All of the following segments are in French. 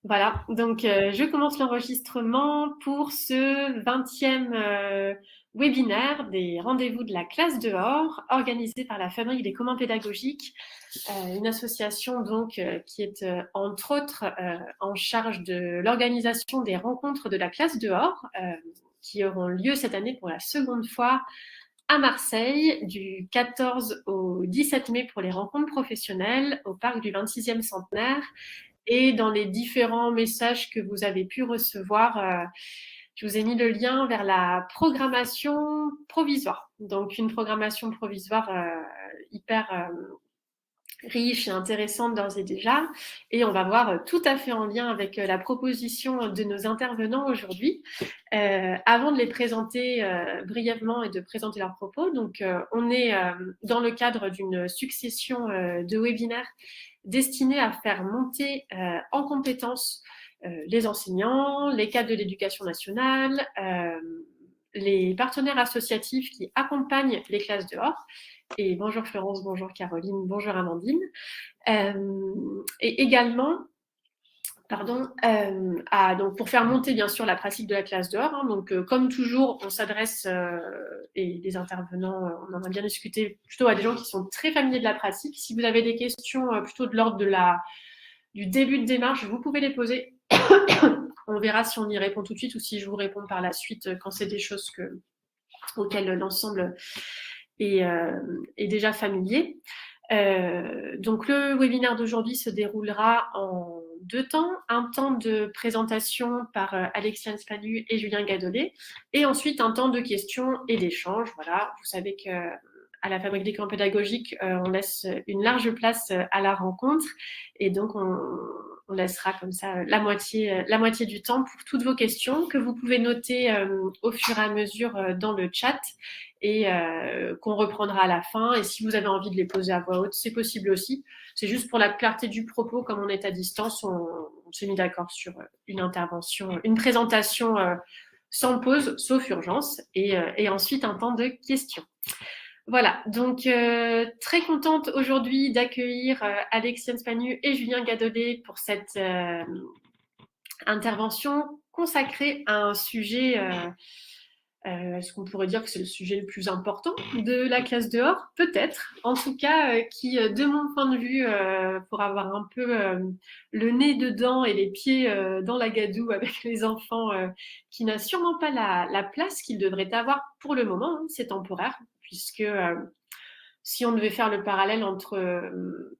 Voilà, donc je commence l'enregistrement pour ce 20e webinaire des rendez-vous de la classe dehors, organisé par la Fabrique des communs pédagogiques, une association donc qui est entre autres en charge de l'organisation des rencontres de la classe dehors, qui auront lieu cette année pour la seconde fois à Marseille, du 14 au 17 mai pour les rencontres professionnelles, au parc du 26e centenaire. Et dans les différents messages que vous avez pu recevoir, je vous ai mis le lien vers la programmation provisoire. Donc, une programmation provisoire hyper riche et intéressante d'ores et déjà. Et on va voir tout à fait en lien avec la proposition de nos intervenants aujourd'hui. Avant de les présenter brièvement et de présenter leurs propos, donc on est dans le cadre d'une succession de webinaires destinés à faire monter en compétences les enseignants, les cadres de l'éducation nationale, les partenaires associatifs qui accompagnent les classes dehors. Et bonjour Florence, bonjour Caroline, bonjour Amandine. Et également, donc pour faire monter bien sûr la pratique de la classe dehors. Hein, donc comme toujours, on s'adresse et les intervenants, on en a bien discuté, plutôt à des gens qui sont très familiers de la pratique. Si vous avez des questions plutôt de l'ordre du début de démarche, vous pouvez les poser. On verra si on y répond tout de suite ou si je vous réponds par la suite quand c'est des choses auxquelles l'ensemble est déjà familier. Donc le webinaire d'aujourd'hui se déroulera en deux temps. Un temps de présentation par Alexiane Spanu et Julien Gadolet, et ensuite un temps de questions et d'échanges. Voilà, vous savez que à la Fabrique des camps pédagogiques, on laisse une large place à la rencontre, et donc on laissera comme ça la moitié du temps pour toutes vos questions que vous pouvez noter au fur et à mesure dans le chat, et qu'on reprendra à la fin. Et si vous avez envie de les poser à voix haute, c'est possible aussi. C'est juste pour la clarté du propos, comme on est à distance, on s'est mis d'accord sur une intervention, une présentation sans pause, sauf urgence, et ensuite un temps de questions. Voilà, donc très contente aujourd'hui d'accueillir Alexiane Spanu et Julien Gadolet pour cette intervention consacrée à un sujet, est-ce qu'on pourrait dire que c'est le sujet le plus important de la classe dehors? Peut-être. En tout cas, qui, de mon point de vue, pour avoir un peu le nez dedans et les pieds dans la gadoue avec les enfants, qui n'a sûrement pas la place qu'ils devraient avoir pour le moment, hein, c'est temporaire, puisque si on devait faire le parallèle entre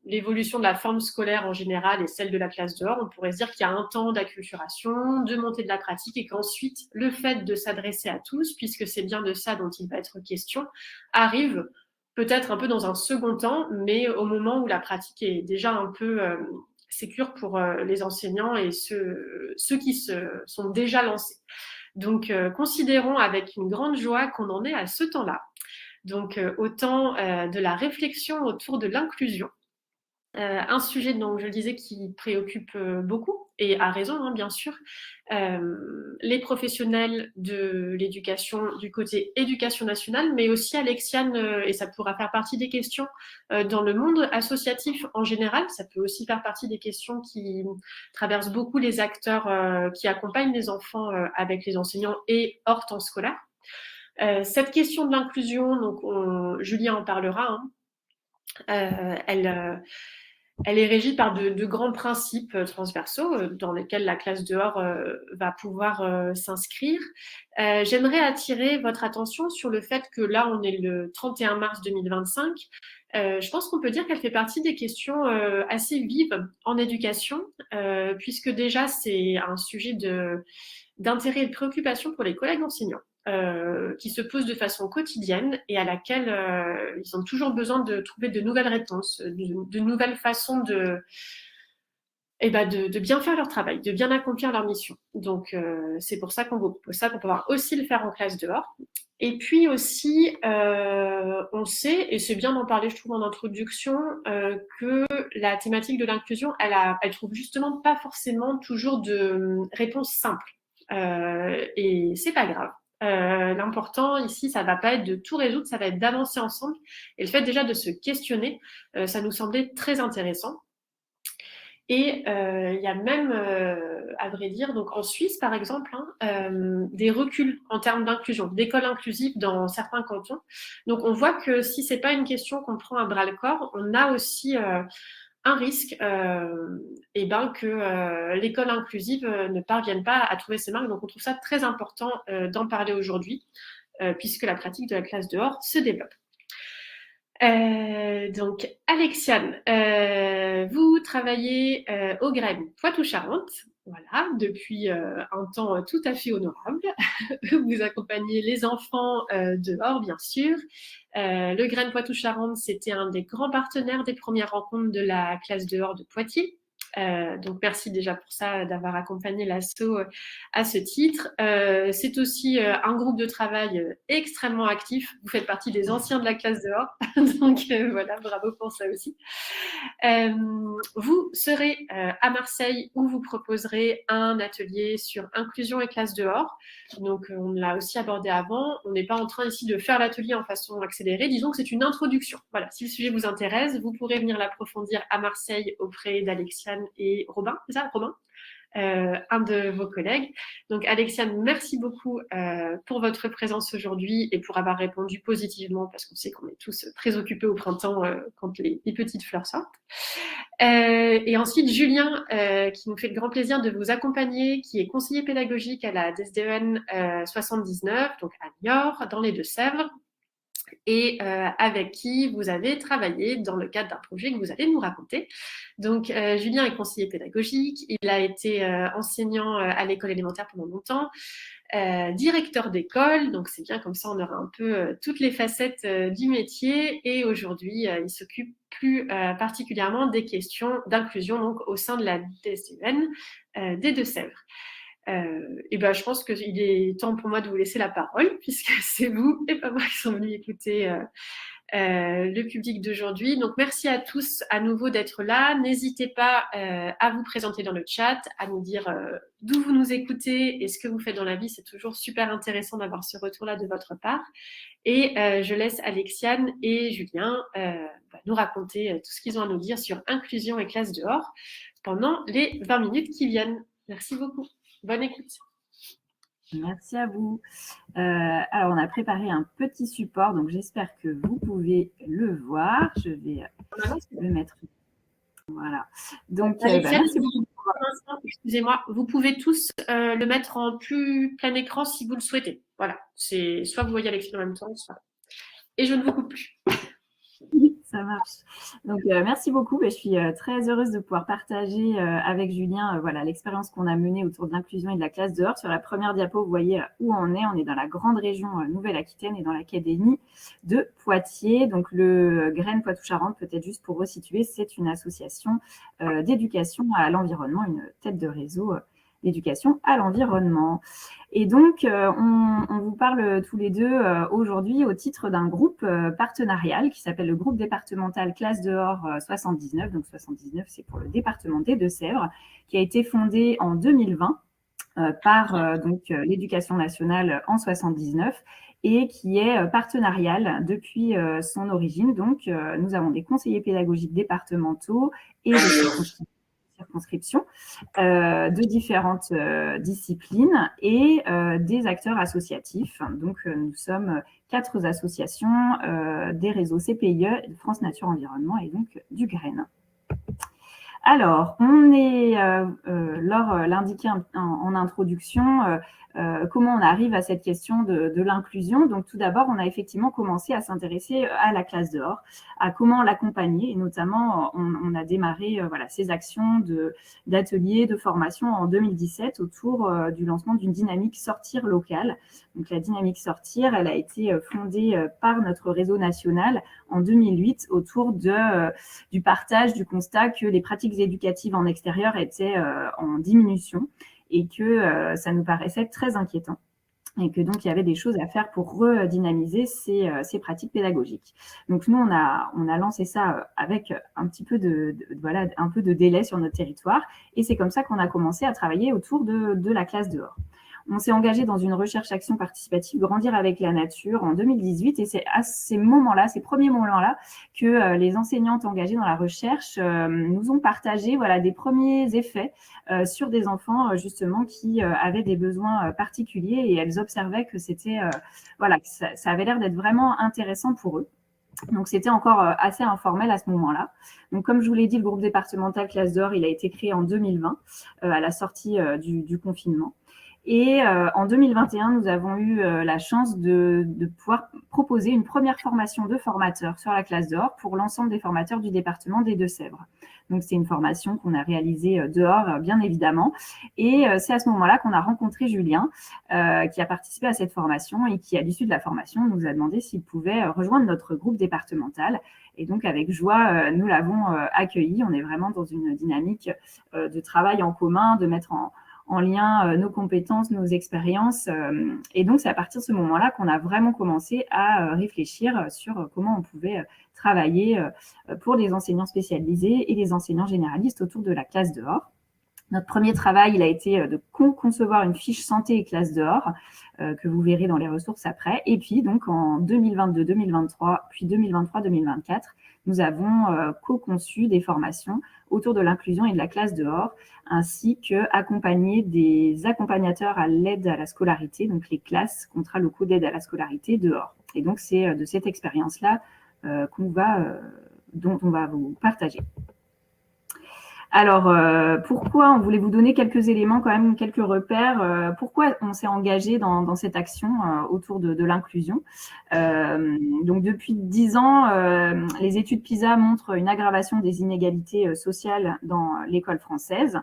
l'évolution de la forme scolaire en général et celle de la classe dehors, on pourrait se dire qu'il y a un temps d'acculturation, de montée de la pratique, et qu'ensuite, le fait de s'adresser à tous, puisque c'est bien de ça dont il va être question, arrive peut-être un peu dans un second temps, mais au moment où la pratique est déjà un peu sécure pour les enseignants et ceux qui sont déjà lancés. Donc, considérons avec une grande joie qu'on en est à ce temps-là. Donc, autant de la réflexion autour de l'inclusion. Un sujet, donc, je le disais, qui préoccupe beaucoup, et à raison, hein, bien sûr, les professionnels de l'éducation, du côté éducation nationale, mais aussi Alexiane, et ça pourra faire partie des questions dans le monde associatif en général. Ça peut aussi faire partie des questions qui traversent beaucoup les acteurs qui accompagnent les enfants avec les enseignants et hors temps scolaire. Cette question de l'inclusion, donc Julien en parlera, hein, elle est régie par de grands principes transversaux dans lesquels la classe dehors va pouvoir s'inscrire. J'aimerais attirer votre attention sur le fait que là, on est le 31 mars 2025. Je pense qu'on peut dire qu'elle fait partie des questions assez vives en éducation, puisque déjà, c'est un sujet d'intérêt et de préoccupation pour les collègues enseignants. Qui se posent de façon quotidienne et à laquelle ils ont toujours besoin de trouver de nouvelles réponses, de nouvelles façons de bien faire leur travail, de bien accomplir leur mission. Donc, c'est pour ça qu'on vous propose ça, pour pouvoir aussi le faire en classe dehors. Et puis aussi, on sait, et c'est bien d'en parler, je trouve, en introduction, que la thématique de l'inclusion, elle trouve justement pas forcément toujours de réponse simple. Et c'est pas grave. L'important ici, ça va pas être de tout résoudre, ça va être d'avancer ensemble. Et le fait déjà de se questionner, ça nous semblait très intéressant. Et il y a même, à vrai dire, donc en Suisse, par exemple, des reculs en termes d'inclusion, d'écoles inclusives dans certains cantons. Donc on voit que si c'est pas une question qu'on prend à bras le corps, on a aussi un risque que l'école inclusive ne parvienne pas à trouver ses marques. Donc on trouve ça très important d'en parler aujourd'hui, puisque la pratique de la classe dehors se développe. Donc, Alexiane, vous travaillez au Graines Poitou-Charentes, voilà, depuis un temps tout à fait honorable. Vous accompagnez les enfants dehors, bien sûr. Le Graines Poitou-Charentes, c'était un des grands partenaires des premières rencontres de la classe dehors de Poitiers. Donc merci déjà pour ça, d'avoir accompagné l'asso à ce titre. C'est aussi un groupe de travail extrêmement actif. Vous faites partie des anciens de la classe dehors. Donc voilà, bravo pour ça aussi. Vous serez à Marseille où vous proposerez un atelier sur inclusion et classe dehors. Donc on l'a aussi abordé avant. On n'est pas en train ici de faire l'atelier en façon accélérée. Disons que c'est une introduction. Voilà, si le sujet vous intéresse, vous pourrez venir l'approfondir à Marseille auprès d'Alexiane et Robin. C'est ça, Robin? Un de vos collègues. Donc Alexiane, merci beaucoup pour votre présence aujourd'hui et pour avoir répondu positivement, parce qu'on sait qu'on est tous très occupés au printemps quand les petites fleurs sortent. Et ensuite Julien, qui nous fait le grand plaisir de vous accompagner, qui est conseiller pédagogique à la DSDEN 79, donc à Niort, dans les Deux-Sèvres, et avec qui vous avez travaillé dans le cadre d'un projet que vous allez nous raconter. Donc, Julien est conseiller pédagogique, il a été enseignant à l'école élémentaire pendant longtemps, directeur d'école, donc c'est bien, comme ça on aura un peu toutes les facettes du métier, et aujourd'hui il s'occupe plus particulièrement des questions d'inclusion donc au sein de la DSDEN des Deux-Sèvres. Et ben, je pense qu'il est temps pour moi de vous laisser la parole, puisque c'est vous et pas moi qui sont venus écouter le public d'aujourd'hui. Donc, merci à tous à nouveau d'être là. N'hésitez pas à vous présenter dans le chat, à nous dire d'où vous nous écoutez et ce que vous faites dans la vie. C'est toujours super intéressant d'avoir ce retour-là de votre part. Et je laisse Alexiane et Julien nous raconter tout ce qu'ils ont à nous dire sur inclusion et classe dehors pendant les 20 minutes qui viennent. Merci beaucoup. Bonne écoute. Merci à vous. Alors, on a préparé un petit support, donc j'espère que vous pouvez le voir. Je vais le mettre. Voilà. Donc, merci beaucoup. Excusez-moi, vous pouvez tous le mettre en plus plein écran si vous le souhaitez. Voilà, c'est soit vous voyez Alexis en même temps, soit. Et je ne vous coupe plus. Ça marche. Donc, merci beaucoup. Je suis très heureuse de pouvoir partager avec Julien voilà, l'expérience qu'on a menée autour de l'inclusion et de la classe dehors. Sur la première diapo, vous voyez où on est. On est dans la grande région Nouvelle-Aquitaine et dans l'académie de Poitiers. Donc, le Graines Poitou-Charentes, peut-être juste pour resituer, c'est une association d'éducation à l'environnement, une tête de réseau d'éducation à l'environnement. Et donc, on vous parle tous les deux aujourd'hui au titre d'un groupe partenarial qui s'appelle le groupe départemental Classe dehors 79. Donc 79, c'est pour le département des Deux-Sèvres, qui a été fondé en 2020 par l'éducation nationale en 79 et qui est partenarial depuis son origine. Donc, nous avons des conseillers pédagogiques départementaux et des circonscriptions de différentes disciplines et des acteurs associatifs. Donc, nous sommes 4 associations des réseaux CPIE, France Nature Environnement et donc du Graines. Alors, on est, Laure l'indiquait en introduction, comment on arrive à cette question de l'inclusion. Donc, tout d'abord, on a effectivement commencé à s'intéresser à la classe dehors, à comment l'accompagner. Et notamment, on a démarré ces actions d'ateliers, de formation en 2017 autour du lancement d'une dynamique sortir locale. Donc, la dynamique sortir, elle a été fondée par notre réseau national en 2008 autour du partage du constat que les pratiques éducatives en extérieur étaient en diminution et que ça nous paraissait très inquiétant et que donc il y avait des choses à faire pour redynamiser ces pratiques pédagogiques. Donc nous on a lancé ça avec un petit peu un peu de délai sur notre territoire et c'est comme ça qu'on a commencé à travailler autour de la classe dehors. on s'est engagé dans une recherche-action participative Grandir avec la nature en 2018 et c'est à ces moments-là, ces premiers moments-là, que les enseignantes engagées dans la recherche nous ont partagé voilà, des premiers effets sur des enfants justement qui avaient des besoins particuliers et elles observaient que c'était voilà, que ça avait l'air d'être vraiment intéressant pour eux. Donc, c'était encore assez informel à ce moment-là. Donc, comme je vous l'ai dit, le groupe départemental Classe dehors, il a été créé en 2020, à la sortie du confinement. Et en 2021, nous avons eu la chance de pouvoir proposer une première formation de formateurs sur la classe dehors pour l'ensemble des formateurs du département des Deux-Sèvres. Donc, c'est une formation qu'on a réalisée dehors, bien évidemment. Et c'est à ce moment-là qu'on a rencontré Julien, qui a participé à cette formation et qui, à l'issue de la formation, nous a demandé s'il pouvait rejoindre notre groupe départemental. Et donc, avec joie, nous l'avons accueilli. On est vraiment dans une dynamique de travail en commun, de mettre en lien nos compétences, nos expériences. Et donc, c'est à partir de ce moment-là qu'on a vraiment commencé à réfléchir sur comment on pouvait travailler pour des enseignants spécialisés et des enseignants généralistes autour de la classe dehors. Notre premier travail, il a été de concevoir une fiche santé et classe dehors, que vous verrez dans les ressources après. Et puis, donc, en 2022-2023, puis 2023-2024, nous avons co-conçu des formations autour de l'inclusion et de la classe dehors, ainsi qu'accompagner des accompagnateurs à l'aide à la scolarité, donc les classes contrats locaux d'aide à la scolarité dehors. Et donc, c'est de cette expérience-là dont on va vous partager. Alors, pourquoi on voulait vous donner quelques éléments, quand même, quelques repères. Pourquoi on s'est engagé dans cette action autour de l'inclusion. Donc, depuis 10 ans, les études PISA montrent une aggravation des inégalités sociales dans l'école française.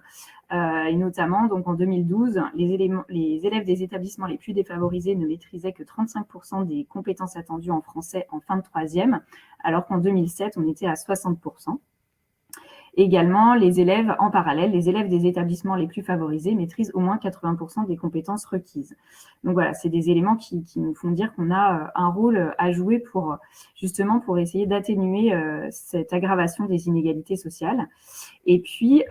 Et notamment, donc en 2012, les élèves des établissements les plus défavorisés ne maîtrisaient que 35% des compétences attendues en français en fin de troisième, alors qu'en 2007, on était à 60%. Également, les élèves, en parallèle, les élèves des établissements les plus favorisés maîtrisent au moins 80% des compétences requises. Donc voilà, c'est des éléments qui nous font dire qu'on a un rôle à jouer pour essayer d'atténuer cette aggravation des inégalités sociales. Et puis,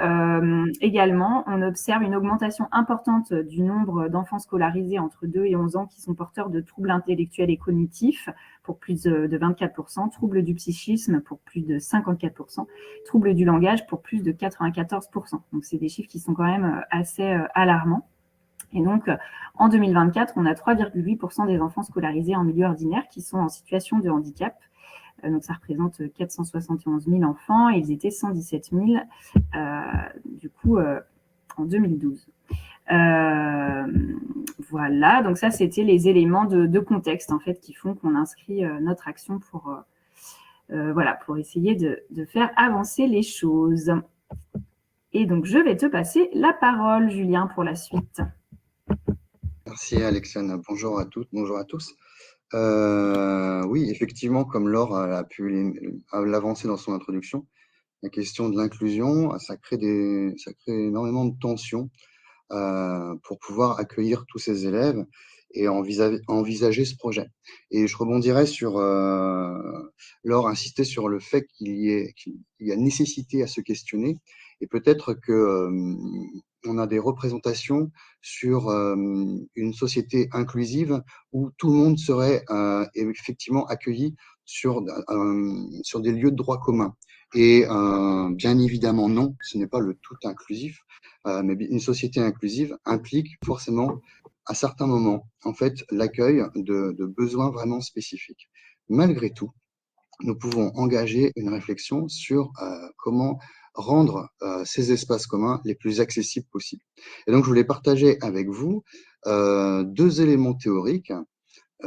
également, on observe une augmentation importante du nombre d'enfants scolarisés entre 2 et 11 ans qui sont porteurs de troubles intellectuels et cognitifs pour plus de 24%, troubles du psychisme pour plus de 54%, troubles du langage pour plus de 94%. Donc, c'est des chiffres qui sont quand même assez alarmants. Et donc, en 2024, on a 3,8% des enfants scolarisés en milieu ordinaire qui sont en situation de handicap. Donc, ça représente 471 000 enfants et ils étaient 117 000 en 2012. Voilà, donc ça, c'était les éléments de contexte, en fait, qui font qu'on inscrit notre action pour essayer de faire avancer les choses. Et donc, je vais te passer la parole, Julien, pour la suite. Merci, Alexiane. Bonjour à toutes, bonjour à tous. Oui, effectivement, comme Laure a pu l'avancer dans son introduction, la question de l'inclusion, ça crée énormément de tensions pour pouvoir accueillir tous ces élèves et envisager ce projet. Et je rebondirais sur Laure insistait sur le fait qu'il y a nécessité à se questionner et peut-être que on a des représentations sur une société inclusive où tout le monde serait effectivement accueilli sur des lieux de droit commun. Et bien évidemment, non, ce n'est pas le tout inclusif, mais une société inclusive implique forcément, à certains moments, en fait, l'accueil de besoins vraiment spécifiques. Malgré tout, nous pouvons engager une réflexion sur comment rendre ces espaces communs les plus accessibles possibles. Et donc, je voulais partager avec vous 2 éléments théoriques et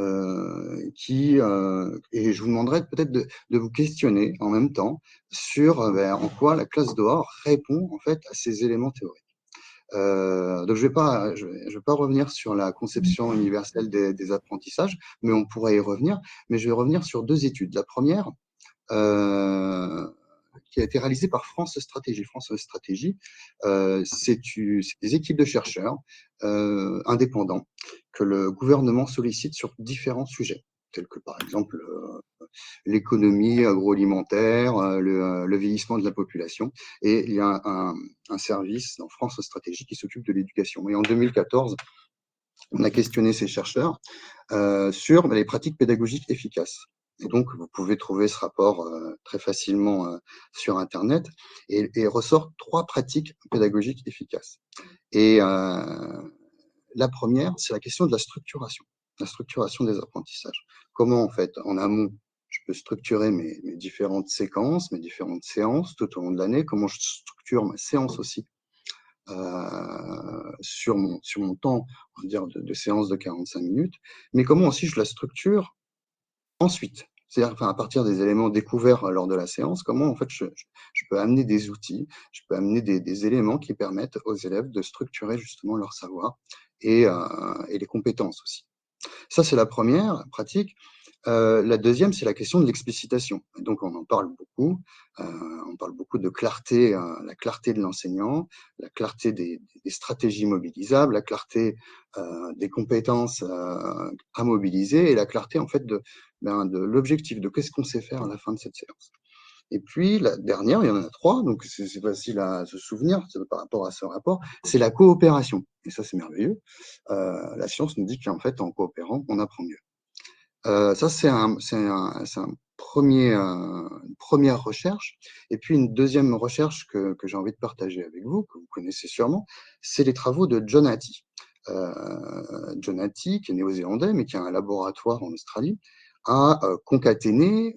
je vous demanderai peut-être de vous questionner en même temps sur en quoi la classe dehors répond en fait à ces éléments théoriques. Donc, je vais pas revenir sur la conception universelle des apprentissages, mais on pourrait y revenir. Mais je vais revenir sur 2 études. La première, qui a été réalisée par France Stratégie. France Stratégie, c'est des équipes de chercheurs indépendants que le gouvernement sollicite sur différents sujets, tels que par exemple l'économie agroalimentaire, le vieillissement de la population. Et il y a un service dans France Stratégie qui s'occupe de l'éducation. Et en 2014, on a questionné ces chercheurs sur les pratiques pédagogiques efficaces. Et donc, vous pouvez trouver ce rapport très facilement sur Internet, et ressort 3 pratiques pédagogiques efficaces. Et la première, c'est la question de la structuration des apprentissages. Comment, en fait, en amont, je peux structurer mes différentes séquences, mes différentes séances tout au long de l'année, comment je structure ma séance aussi sur mon temps, on va dire, de séance de 45 minutes, mais comment aussi je la structure ensuite. C'est-à-dire, enfin, à partir des éléments découverts lors de la séance, comment en fait je peux amener des outils, je peux amener des éléments qui permettent aux élèves de structurer justement leur savoir et les compétences aussi. Ça, c'est la première pratique. La deuxième, c'est la question de l'explicitation. Donc, on en parle beaucoup. On parle beaucoup de clarté, la clarté de l'enseignant, la clarté des stratégies mobilisables, la clarté des compétences à mobiliser, et la clarté en fait de l'objectif, de qu'est-ce qu'on sait faire à la fin de cette séance. Et puis, la dernière, il y en a 3, donc c'est facile à se souvenir par rapport à ce rapport, c'est la coopération. Et ça, c'est merveilleux. La science nous dit qu'en fait, en coopérant, on apprend mieux. Ça, c'est une première recherche. Et puis, une deuxième recherche que j'ai envie de partager avec vous, que vous connaissez sûrement, c'est les travaux de John Hattie. John Hattie, qui est néo-zélandais, mais qui a un laboratoire en Australie, a concaténé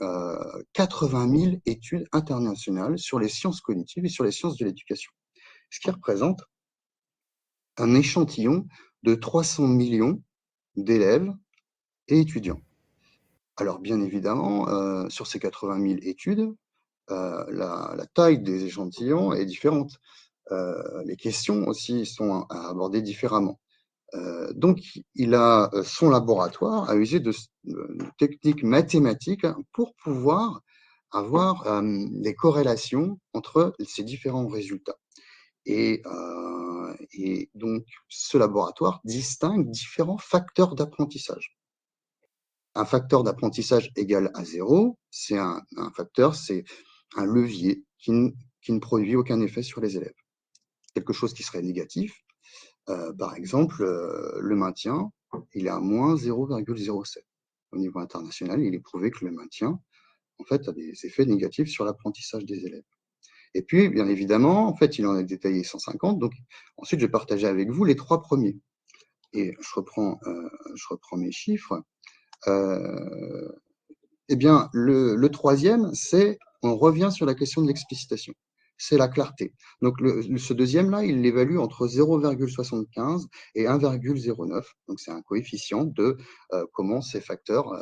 80 000 études internationales sur les sciences cognitives et sur les sciences de l'éducation, ce qui représente un échantillon de 300 millions d'élèves et étudiants. Alors, bien évidemment, sur ces 80 000 études, la taille des échantillons est différente. Les questions aussi sont à aborder différemment. Donc, son laboratoire a usé de techniques mathématiques pour pouvoir avoir des corrélations entre ces différents résultats. Et donc, ce laboratoire distingue différents facteurs d'apprentissage. Un facteur d'apprentissage égal à 0, c'est un facteur, c'est un levier qui ne produit aucun effet sur les élèves. Quelque chose qui serait négatif, par exemple, le maintien, il est à moins 0,07. Au niveau international, il est prouvé que le maintien, en fait, a des effets négatifs sur l'apprentissage des élèves. Et puis, bien évidemment, en fait, il en a détaillé 150. Donc, ensuite, je vais partager avec vous les 3 premiers. Et je reprends mes chiffres. Eh bien, le troisième, on revient sur la question de l'explicitation. C'est la clarté. Donc, ce deuxième-là, il l'évalue entre 0,75 et 1,09. Donc, c'est un coefficient de comment ces facteurs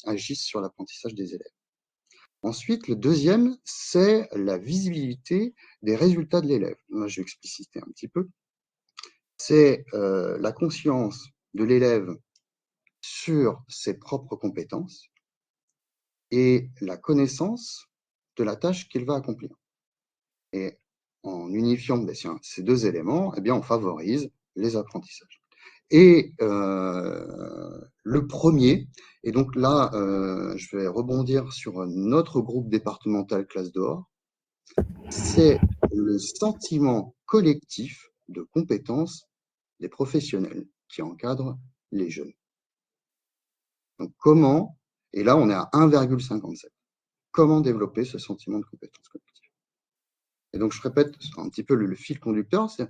agissent sur l'apprentissage des élèves. Ensuite, le deuxième, c'est la visibilité des résultats de l'élève. Là, je vais expliciter un petit peu. C'est la conscience de l'élève sur ses propres compétences et la connaissance de la tâche qu'il va accomplir. Et en unifiant ces 2 éléments, eh bien, on favorise les apprentissages. Et le premier, et donc là, je vais rebondir sur notre groupe départemental classe dehors, c'est le sentiment collectif de compétence des professionnels qui encadrent les jeunes. Donc comment, et là on est à 1,57, comment développer ce sentiment de compétence collective? Et donc je répète un petit peu le fil conducteur, c'est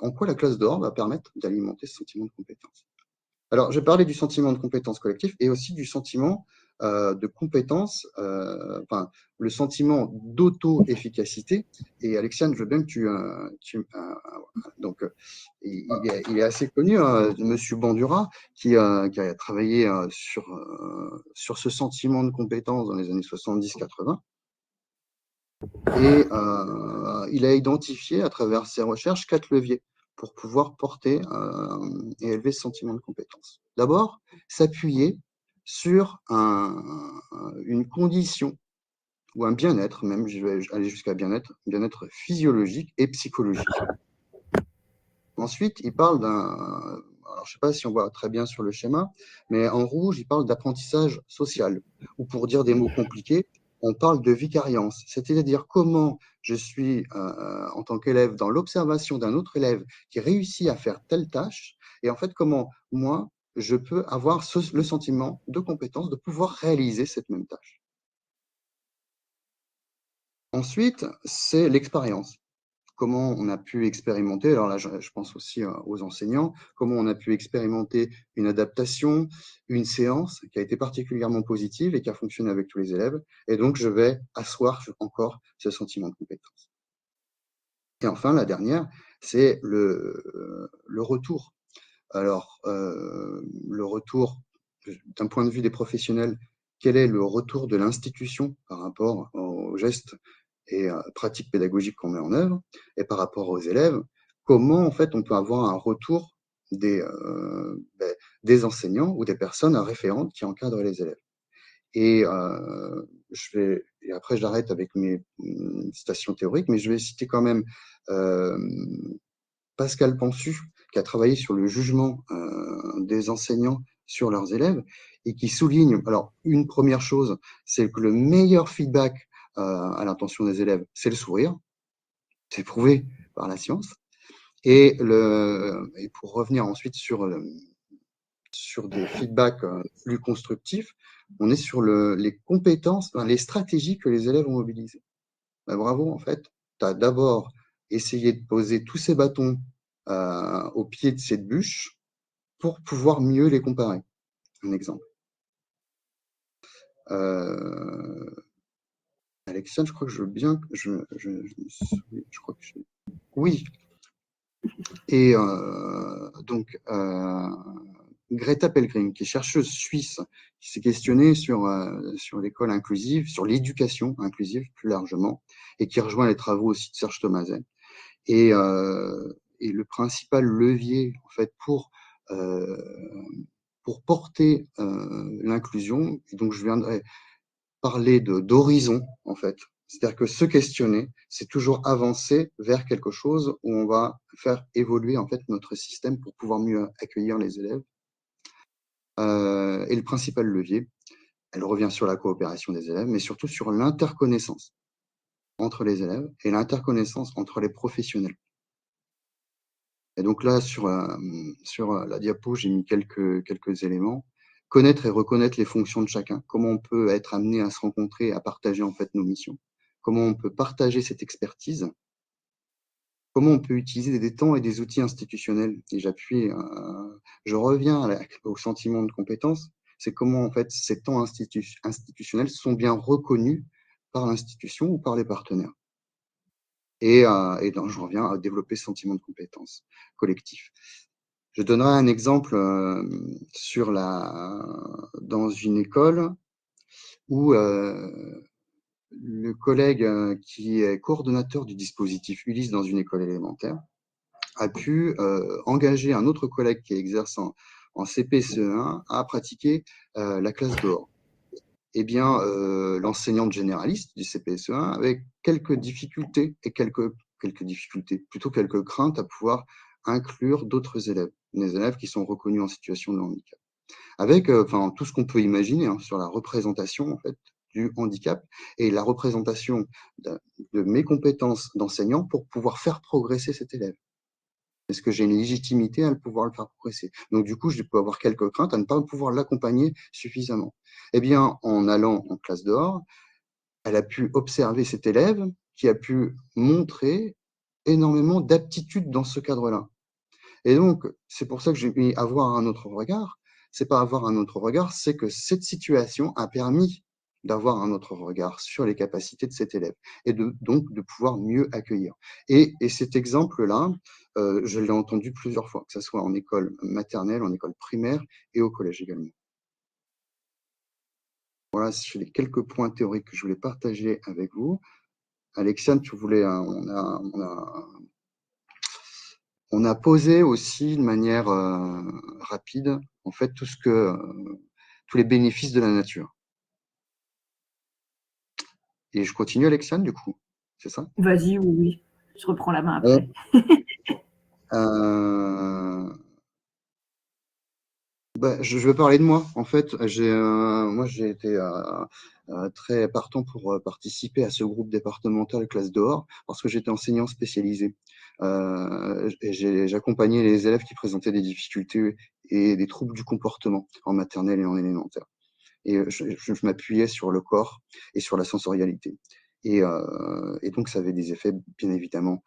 en quoi la classe dehors va permettre d'alimenter ce sentiment de compétence? Alors, je vais parler du sentiment de compétence collective et aussi du sentiment de compétence, le sentiment d'auto-efficacité. Et Alexiane, je veux bien que donc, il est assez connu, Monsieur Bandura, qui a travaillé sur ce sentiment de compétence dans les années 70-80. Et il a identifié à travers ses recherches 4 leviers pour pouvoir porter et élever ce sentiment de compétence. D'abord, s'appuyer sur une condition ou un bien-être, même je vais aller jusqu'à bien-être physiologique et psychologique. Ensuite, il parle alors je ne sais pas si on voit très bien sur le schéma, mais en rouge, il parle d'apprentissage social, ou pour dire des mots compliqués, on parle de vicariance, c'est-à-dire comment je suis en tant qu'élève dans l'observation d'un autre élève qui réussit à faire telle tâche, et en fait comment moi, je peux avoir le sentiment de compétence de pouvoir réaliser cette même tâche. Ensuite, c'est l'expérience. Comment on a pu expérimenter, alors là je pense aussi aux enseignants, comment on a pu expérimenter une adaptation, une séance qui a été particulièrement positive et qui a fonctionné avec tous les élèves. Et donc je vais asseoir encore ce sentiment de compétence. Et enfin, la dernière, c'est le retour. Alors, le retour, d'un point de vue des professionnels, quel est le retour de l'institution par rapport aux gestes et pratiques pédagogiques qu'on met en œuvre, et par rapport aux élèves, comment en fait on peut avoir un retour des enseignants ou des personnes référentes qui encadrent les élèves. Et et après j'arrête avec mes citations théoriques, mais je vais citer quand même Pascal Pensu, qui a travaillé sur le jugement des enseignants sur leurs élèves et qui souligne, alors une première chose, c'est que le meilleur feedback à l'intention des élèves, c'est le sourire, c'est prouvé par la science. Et pour revenir ensuite sur des feedbacks plus constructifs, on est sur les compétences, les stratégies que les élèves ont mobilisées. Ben, bravo, en fait, tu as d'abord essayé de poser tous ces bâtons au pied de cette bûche pour pouvoir mieux les comparer. Un exemple. Alexandre, je crois que je veux bien. Je crois que oui. Et donc, Greta Pelgrim, qui est chercheuse suisse, qui s'est questionnée sur l'école inclusive, sur l'éducation inclusive plus largement, et qui rejoint les travaux aussi de Serge Thomaset. Et le principal levier, en fait, pour porter l'inclusion, et donc je viendrai parler d'horizon, en fait. C'est-à-dire que se questionner, c'est toujours avancer vers quelque chose où on va faire évoluer en fait notre système pour pouvoir mieux accueillir les élèves. Et le principal levier, elle revient sur la coopération des élèves, mais surtout sur l'interconnaissance entre les élèves et l'interconnaissance entre les professionnels. Et donc là, sur la diapo, j'ai mis quelques éléments. Connaître et reconnaître les fonctions de chacun. Comment on peut être amené à se rencontrer, à partager en fait nos missions. Comment on peut partager cette expertise. Comment on peut utiliser des temps et des outils institutionnels. Et je reviens au sentiment de compétence. C'est comment en fait ces temps institutionnels sont bien reconnus par l'institution ou par les partenaires. Et donc, je reviens à développer ce sentiment de compétence collectif. Je donnerai un exemple dans une école où le collègue qui est coordonnateur du dispositif Ulysse dans une école élémentaire a pu engager un autre collègue qui exerce en CP-CE1 à pratiquer la classe dehors. Eh bien, l'enseignante généraliste du CPSE1 avec quelques difficultés et quelques craintes à pouvoir inclure d'autres élèves, des élèves qui sont reconnus en situation de handicap. Avec tout ce qu'on peut imaginer sur la représentation en fait, du handicap et la représentation de mes compétences d'enseignant pour pouvoir faire progresser cet élève. Est-ce que j'ai une légitimité à pouvoir le faire progresser? Donc, du coup, je peux avoir quelques craintes à ne pas pouvoir l'accompagner suffisamment. Eh bien, en allant en classe dehors, elle a pu observer cet élève qui a pu montrer énormément d'aptitude dans ce cadre-là. Et donc, c'est pour ça que j'ai mis avoir un autre regard. C'est pas avoir un autre regard, c'est que cette situation a permis d'avoir un autre regard sur les capacités de cet élève et donc de pouvoir mieux accueillir. Et cet exemple-là, je l'ai entendu plusieurs fois, que ce soit en école maternelle, en école primaire et au collège également. Voilà, c'est les quelques points théoriques que je voulais partager avec vous. Alexiane, tu voulais, on a posé aussi de manière rapide, en fait, tous les bénéfices de la nature. Et je continue, Alexiane, du coup, c'est ça? Vas-y, oui. Je reprends la main après. Je vais parler de moi. En fait, moi, j'ai été très partant pour participer à ce groupe départemental classe dehors parce que j'étais enseignant spécialisé. Et j'accompagnais les élèves qui présentaient des difficultés et des troubles du comportement en maternelle et en élémentaire. Et je m'appuyais sur le corps et sur la sensorialité. Et donc, ça avait des effets, bien évidemment,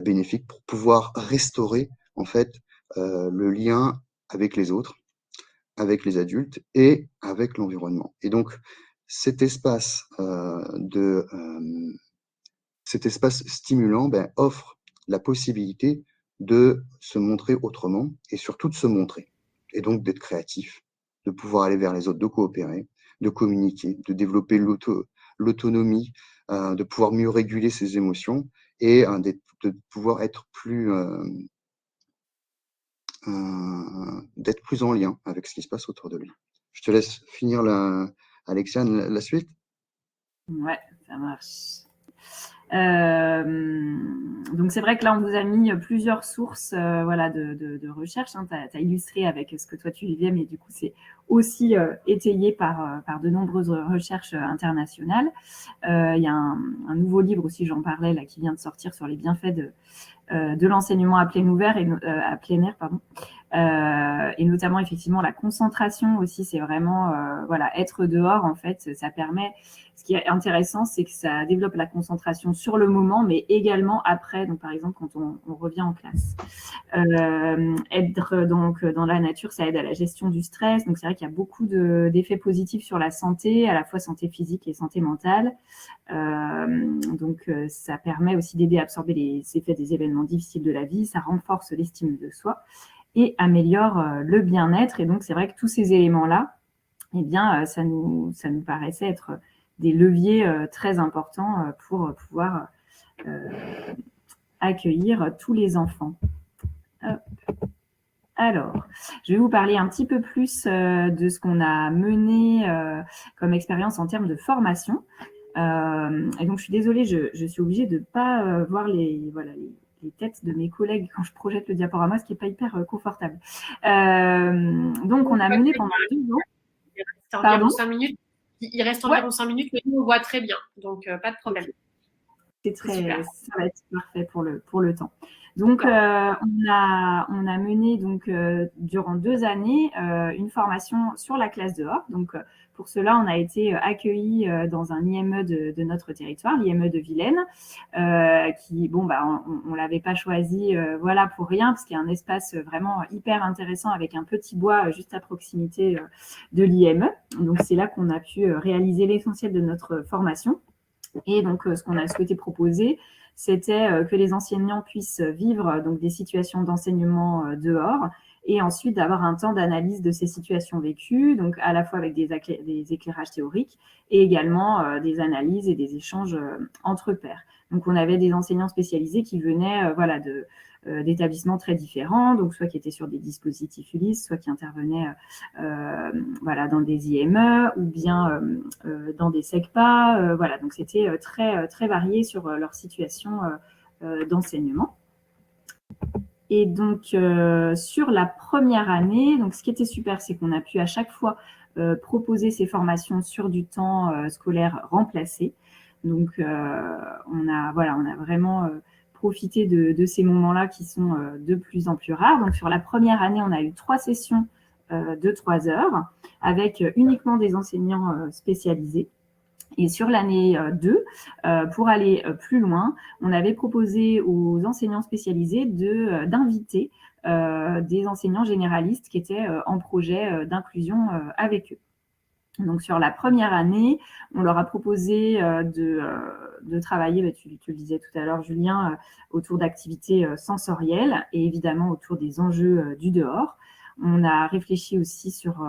bénéfiques pour pouvoir restaurer, en fait, le lien avec les autres, avec les adultes et avec l'environnement. Et donc, cet espace, cet espace stimulant offre la possibilité de se montrer autrement et surtout de se montrer. Et donc d'être créatif, de pouvoir aller vers les autres, de coopérer, de communiquer, de développer l'autonomie, de pouvoir mieux réguler ses émotions et de pouvoir être d'être plus en lien avec ce qui se passe autour de lui. Je te laisse finir, Alexiane, la suite. Ouais, ça marche. Donc c'est vrai que là on vous a mis plusieurs sources voilà, de recherche, hein. Tu as illustré avec ce que toi tu vivais, mais du coup c'est aussi étayé par de nombreuses recherches internationales. Il y a un nouveau livre aussi, j'en parlais là, qui vient de sortir sur les bienfaits de l'enseignement à plein ouvert et à plein air, pardon. Et notamment effectivement la concentration aussi, c'est vraiment voilà, être dehors en fait, ça permet. Ce qui est intéressant, c'est que ça développe la concentration sur le moment, mais également après. Donc par exemple quand on revient en classe, être donc dans la nature, ça aide à la gestion du stress. Donc c'est vrai qu'il y a beaucoup d'effets positifs sur la santé, à la fois santé physique et santé mentale. Donc ça permet aussi d'aider à absorber les effets des événements difficiles de la vie. Ça renforce l'estime de soi et améliore le bien-être. Et donc, c'est vrai que tous ces éléments-là, eh bien, ça nous paraissait être des leviers très importants pour pouvoir accueillir tous les enfants. Hop. Alors, je vais vous parler un petit peu plus de ce qu'on a mené comme expérience en termes de formation. Et donc, je suis désolée, je suis obligée de ne pas voir les têtes de mes collègues quand je projette le diaporama, ce qui n'est pas hyper confortable. Donc, on a mené pendant 2 ans. Il reste environ 5 minutes. Il reste environ 5 minutes, mais nous, on voit très bien. Donc, pas de problème. Ça va être parfait pour le temps. Donc, on a mené donc, durant 2 années une formation sur la classe dehors. Donc, pour cela, on a été accueillis dans un IME de notre territoire, l'IME de Vilaine, qui, bon, on l'avait pas choisi voilà, pour rien, parce qu'il y a un espace vraiment hyper intéressant avec un petit bois juste à proximité de l'IME. Donc, c'est là qu'on a pu réaliser l'essentiel de notre formation. Et donc, ce qu'on a souhaité proposer, c'était que les enseignants puissent vivre donc, des situations d'enseignement dehors et ensuite d'avoir un temps d'analyse de ces situations vécues, donc à la fois avec des éclairages théoriques et également des analyses et des échanges entre pairs. Donc, on avait des enseignants spécialisés qui venaient voilà, d'établissements très différents, donc soit qui étaient sur des dispositifs Ulysse, soit qui intervenaient voilà, dans des IME ou bien dans des SECPA. Voilà, donc c'était très, très varié sur leur situation d'enseignement. Et donc, sur la première année, donc, ce qui était super, c'est qu'on a pu à chaque fois proposer ces formations sur du temps scolaire remplacé. Donc, on a vraiment profité de ces moments-là qui sont de plus en plus rares. Donc, sur la première année, on a eu 3 sessions de 3 heures avec uniquement des enseignants spécialisés. Et sur l'année 2, pour aller plus loin, on avait proposé aux enseignants spécialisés d'inviter des enseignants généralistes qui étaient en projet d'inclusion avec eux. Donc, sur la première année, on leur a proposé de travailler, tu le disais tout à l'heure, Julien, autour d'activités sensorielles et évidemment autour des enjeux du dehors. On a réfléchi aussi sur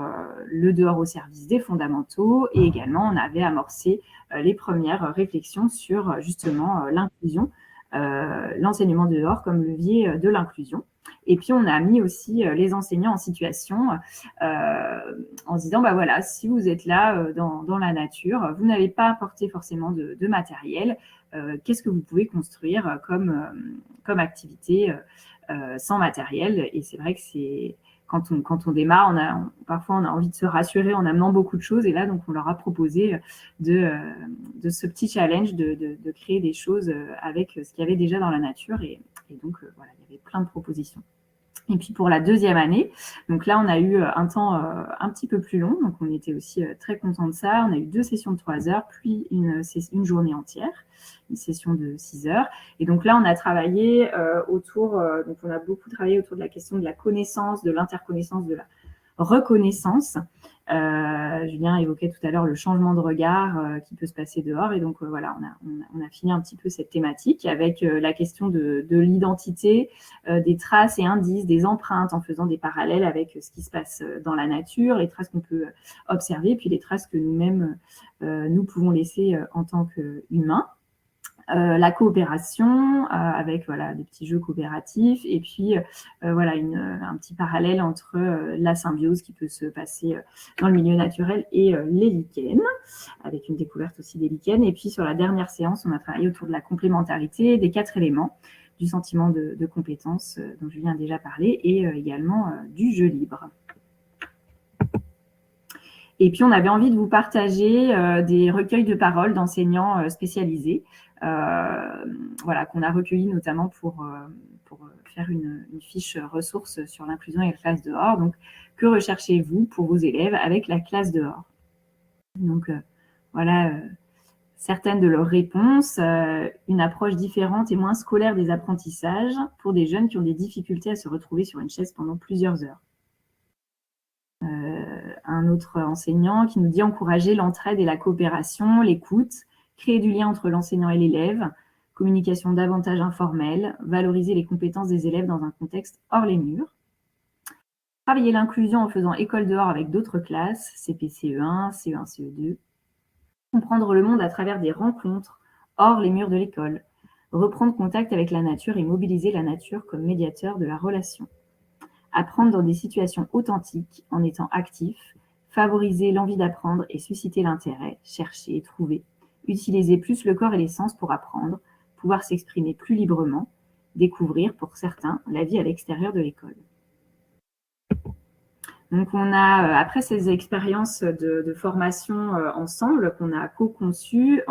le dehors au service des fondamentaux et également, on avait amorcé les premières réflexions sur justement l'inclusion, l'enseignement dehors comme levier de l'inclusion. Et puis, on a mis aussi les enseignants en situation en se disant, voilà, si vous êtes là dans la nature, vous n'avez pas apporté forcément de matériel, qu'est-ce que vous pouvez construire comme activité sans matériel? Et c'est vrai que quand on démarre, parfois on a envie de se rassurer en amenant beaucoup de choses. Et là, donc, on leur a proposé de ce petit challenge de créer des choses avec ce qu'il y avait déjà dans la nature. Et donc, voilà, il y avait plein de propositions. Et puis pour la deuxième année, donc là, on a eu un temps un petit peu plus long, donc on était aussi très contents de ça. On a eu 2 sessions de 3 heures, puis une journée entière, une session de 6 heures. Et donc là, on a travaillé donc on a beaucoup travaillé autour de la question de la connaissance, de l'interconnaissance, de la reconnaissance. Julien évoquait tout à l'heure le changement de regard qui peut se passer dehors. Et donc, voilà, on a fini un petit peu cette thématique avec la question de l'identité, des traces et indices, des empreintes, en faisant des parallèles avec ce qui se passe dans la nature, les traces qu'on peut observer, puis les traces que nous-mêmes, nous pouvons laisser en tant qu'humains. La coopération avec voilà des petits jeux coopératifs et puis voilà un petit parallèle entre la symbiose qui peut se passer dans le milieu naturel et les lichens, avec une découverte aussi des lichens. Et puis sur la dernière séance, on a travaillé autour de la complémentarité des 4 éléments, du sentiment de compétence dont Julien a déjà parlé, et également du jeu libre. Et puis, on avait envie de vous partager des recueils de paroles d'enseignants spécialisés, voilà, qu'on a recueillis notamment pour faire une fiche ressources sur l'inclusion et la classe dehors. Donc, que recherchez-vous pour vos élèves avec la classe dehors? Donc, voilà certaines de leurs réponses. Une approche différente et moins scolaire des apprentissages pour des jeunes qui ont des difficultés à se retrouver sur une chaise pendant plusieurs heures. Un autre enseignant qui nous dit encourager l'entraide et la coopération, l'écoute, créer du lien entre l'enseignant et l'élève, communication davantage informelle, valoriser les compétences des élèves dans un contexte hors les murs, travailler l'inclusion en faisant école dehors avec d'autres classes, CP, CE1, CE1, CE2, comprendre le monde à travers des rencontres hors les murs de l'école, reprendre contact avec la nature et mobiliser la nature comme médiateur de la relation. Apprendre dans des situations authentiques en étant actif, favoriser l'envie d'apprendre et susciter l'intérêt, chercher, trouver, utiliser plus le corps et les sens pour apprendre, pouvoir s'exprimer plus librement, découvrir pour certains la vie à l'extérieur de l'école. Donc on a, après ces expériences de formation ensemble qu'on a co-conçues,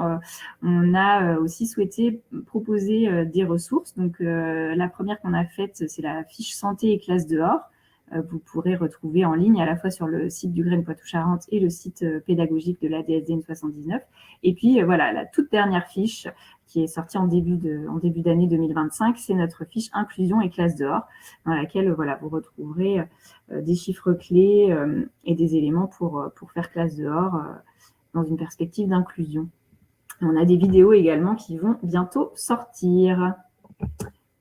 on a aussi souhaité proposer des ressources. Donc la première qu'on a faite, c'est la fiche santé et classe dehors. Vous pourrez retrouver en ligne à la fois sur le site du Graine Poitou-Charentes et le site pédagogique de l'ADSDN 79. Et puis voilà, la toute dernière fiche qui est sortie en début d'année 2025, c'est notre fiche inclusion et classe dehors, dans laquelle voilà, vous retrouverez des chiffres clés et des éléments pour faire classe dehors dans une perspective d'inclusion. On a des vidéos également qui vont bientôt sortir.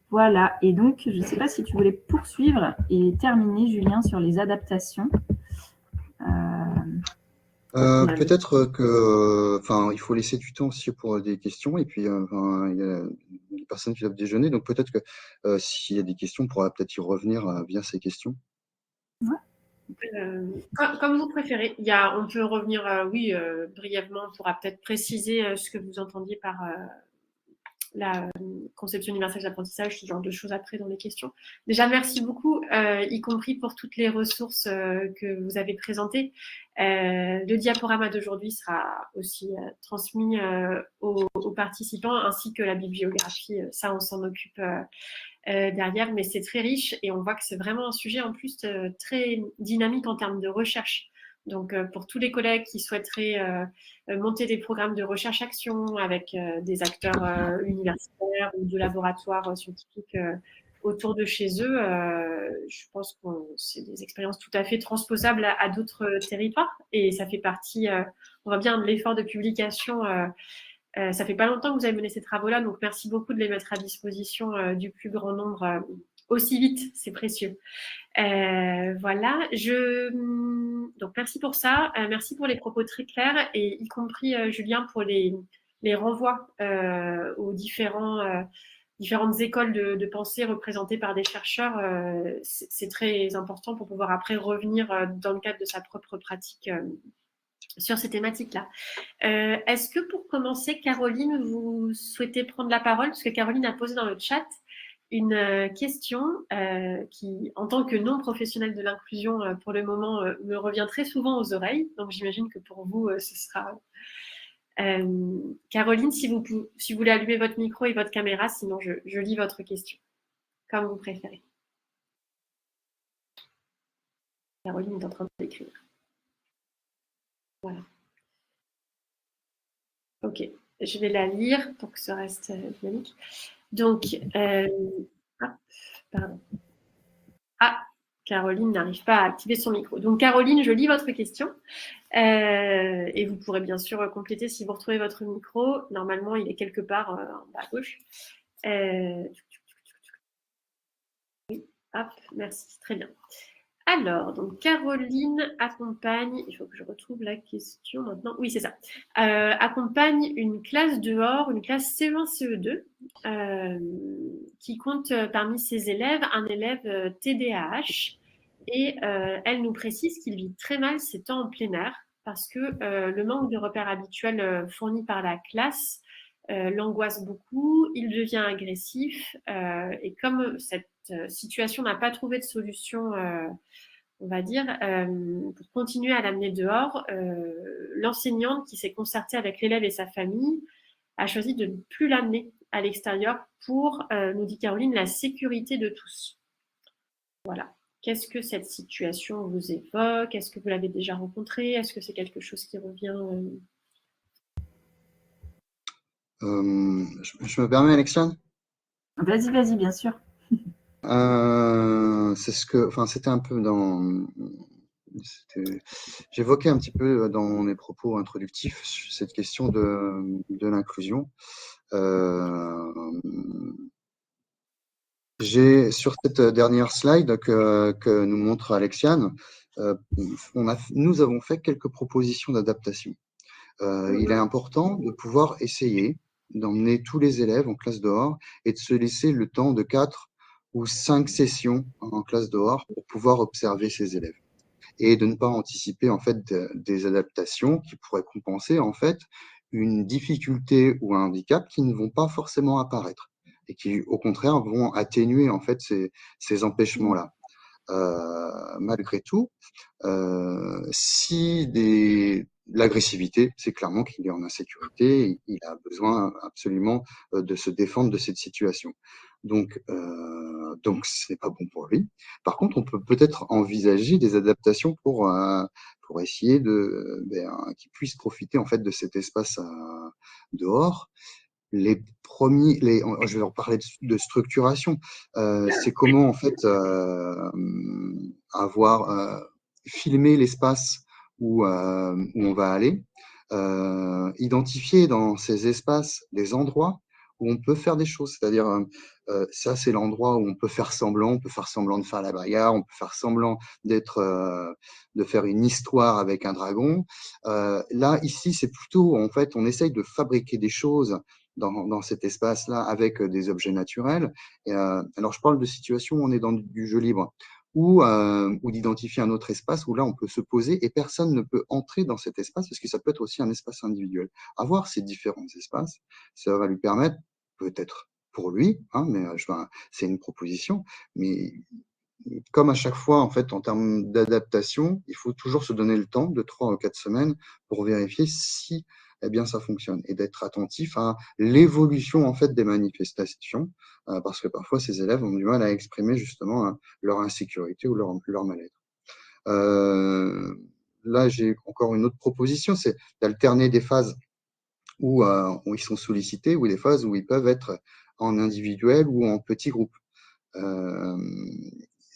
Voilà, et donc je ne sais pas si tu voulais poursuivre et terminer, Julien, sur les adaptations. Peut-être que, il faut laisser du temps aussi pour des questions, et puis il y a des personnes qui doivent déjeuner, donc peut-être que s'il y a des questions, on pourra peut-être y revenir via ces questions. Comme vous préférez. On peut revenir, brièvement, on pourra peut-être préciser ce que vous entendiez par la conception universelle d'apprentissage, ce genre de choses après dans les questions. Déjà, merci beaucoup, y compris pour toutes les ressources que vous avez présentées. Le diaporama d'aujourd'hui sera aussi transmis aux participants, ainsi que la bibliographie. Ça, on s'en occupe derrière, mais c'est très riche et on voit que c'est vraiment un sujet en plus très dynamique en termes de recherche. Donc, pour tous les collègues qui souhaiteraient monter des programmes de recherche-action avec des acteurs universitaires ou de laboratoires scientifiques autour de chez eux, je pense que c'est des expériences tout à fait transposables à d'autres territoires. Et ça fait partie, on voit bien, de l'effort de publication. Ça fait pas longtemps que vous avez mené ces travaux-là, donc merci beaucoup de les mettre à disposition du plus grand nombre aussi vite, c'est précieux. Voilà, donc merci pour ça, merci pour les propos très clairs et y compris Julien pour les renvois aux différentes écoles de pensée représentées par des chercheurs. C'est très important pour pouvoir après revenir dans le cadre de sa propre pratique sur ces thématiques-là. Est-ce que pour commencer, Caroline, vous souhaitez prendre la parole? Parce que Caroline a posé dans le chat une question qui, en tant que non-professionnelle de l'inclusion, pour le moment, me revient très souvent aux oreilles. Donc, j'imagine que pour vous, ce sera… Caroline, si vous voulez allumer votre micro et votre caméra, sinon je lis votre question, comme vous préférez. Caroline est en train d'écrire. Voilà. Ok, je vais la lire pour que ça reste dynamique. Donc, pardon. Ah, Caroline n'arrive pas à activer son micro. Donc, Caroline, je lis votre question. Et vous pourrez bien sûr compléter si vous retrouvez votre micro. Normalement, il est quelque part en bas à gauche. Oui, hop, merci, très bien. Alors, donc Caroline accompagne, il faut que je retrouve la question maintenant. Oui, c'est ça. Accompagne une classe dehors, une classe CE1, CE2, qui compte parmi ses élèves un élève TDAH. Et elle nous précise qu'il vit très mal ses temps en plein air parce que le manque de repères habituels fournis par la classe l'angoisse beaucoup, il devient agressif et comme cette situation n'a pas trouvé de solution, on va dire, pour continuer à l'amener dehors, l'enseignante qui s'est concertée avec l'élève et sa famille a choisi de ne plus l'amener à l'extérieur pour, nous dit Caroline, la sécurité de tous. Voilà. Qu'est-ce que cette situation vous évoque? Est-ce que vous l'avez déjà rencontrée? Est-ce que c'est quelque chose qui revient Je me permets, Alexiane? Vas-y, bien sûr. C'était un peu j'évoquais un petit peu dans mes propos introductifs cette question de l'inclusion. J'ai sur cette dernière slide que nous montre Alexiane, nous avons fait quelques propositions d'adaptation. Il est important de pouvoir essayer d'emmener tous les élèves en classe dehors et de se laisser le temps de 4 ou 5 sessions en classe dehors pour pouvoir observer ces élèves et de ne pas anticiper en fait des adaptations qui pourraient compenser en fait une difficulté ou un handicap qui ne vont pas forcément apparaître et qui au contraire vont atténuer en fait ces empêchements-là. Malgré tout, si l'agressivité, c'est clairement qu'il est en insécurité, il a besoin absolument de se défendre de cette situation. Donc ce n'est pas bon pour lui. Par contre, on peut peut-être envisager des adaptations pour essayer qu'il puisse profiter en fait de cet espace dehors. Je vais leur parler de structuration. C'est comment en fait filmer l'espace où on va aller, identifier dans ces espaces des endroits où on peut faire des choses. C'est-à-dire, ça, c'est l'endroit où on peut faire semblant de faire la bagarre, on peut faire semblant de faire une histoire avec un dragon. Là, ici, c'est plutôt, en fait, on essaye de fabriquer des choses dans cet espace-là avec des objets naturels. Alors, je parle de situations où on est dans du jeu libre ou d'identifier un autre espace où là, on peut se poser et personne ne peut entrer dans cet espace parce que ça peut être aussi un espace individuel. Avoir ces différents espaces, ça va lui permettre, peut-être pour lui, mais c'est une proposition, mais comme à chaque fois, en fait, en termes d'adaptation, il faut toujours se donner le temps de 3 ou 4 semaines pour vérifier si bien, ça fonctionne et d'être attentif à l'évolution en fait des manifestations parce que parfois ces élèves ont du mal à exprimer justement leur insécurité ou leur mal-être. Là, j'ai encore une autre proposition, c'est d'alterner des phases où ils sont sollicités ou des phases où ils peuvent être en individuel ou en petit groupe.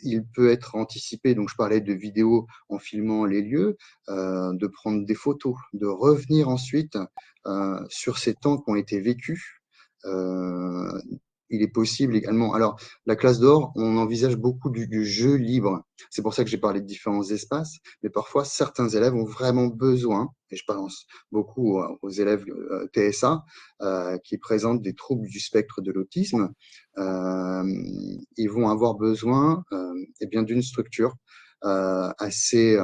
Il peut être anticipé, donc je parlais de vidéos en filmant les lieux, de prendre des photos, de revenir ensuite sur ces temps qui ont été vécus. Il est possible également. Alors, la classe dehors, on envisage beaucoup du jeu libre. C'est pour ça que j'ai parlé de différents espaces, mais parfois, certains élèves ont vraiment besoin, et je pense beaucoup aux élèves TSA, qui présentent des troubles du spectre de l'autisme, ils vont avoir besoin d'une structure assez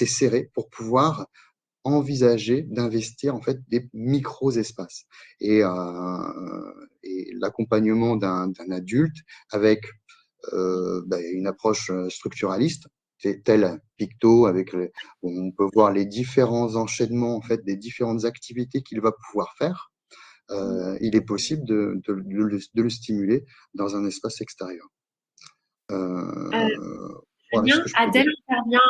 serrée pour pouvoir envisager d'investir en fait des micro-espaces et l'accompagnement d'un adulte avec une approche structuraliste, tel Picto, où on peut voir les différents enchaînements en fait des différentes activités qu'il va pouvoir faire. Il est possible de le stimuler dans un espace extérieur. Voilà ce que je peux dire. Adèle intervient,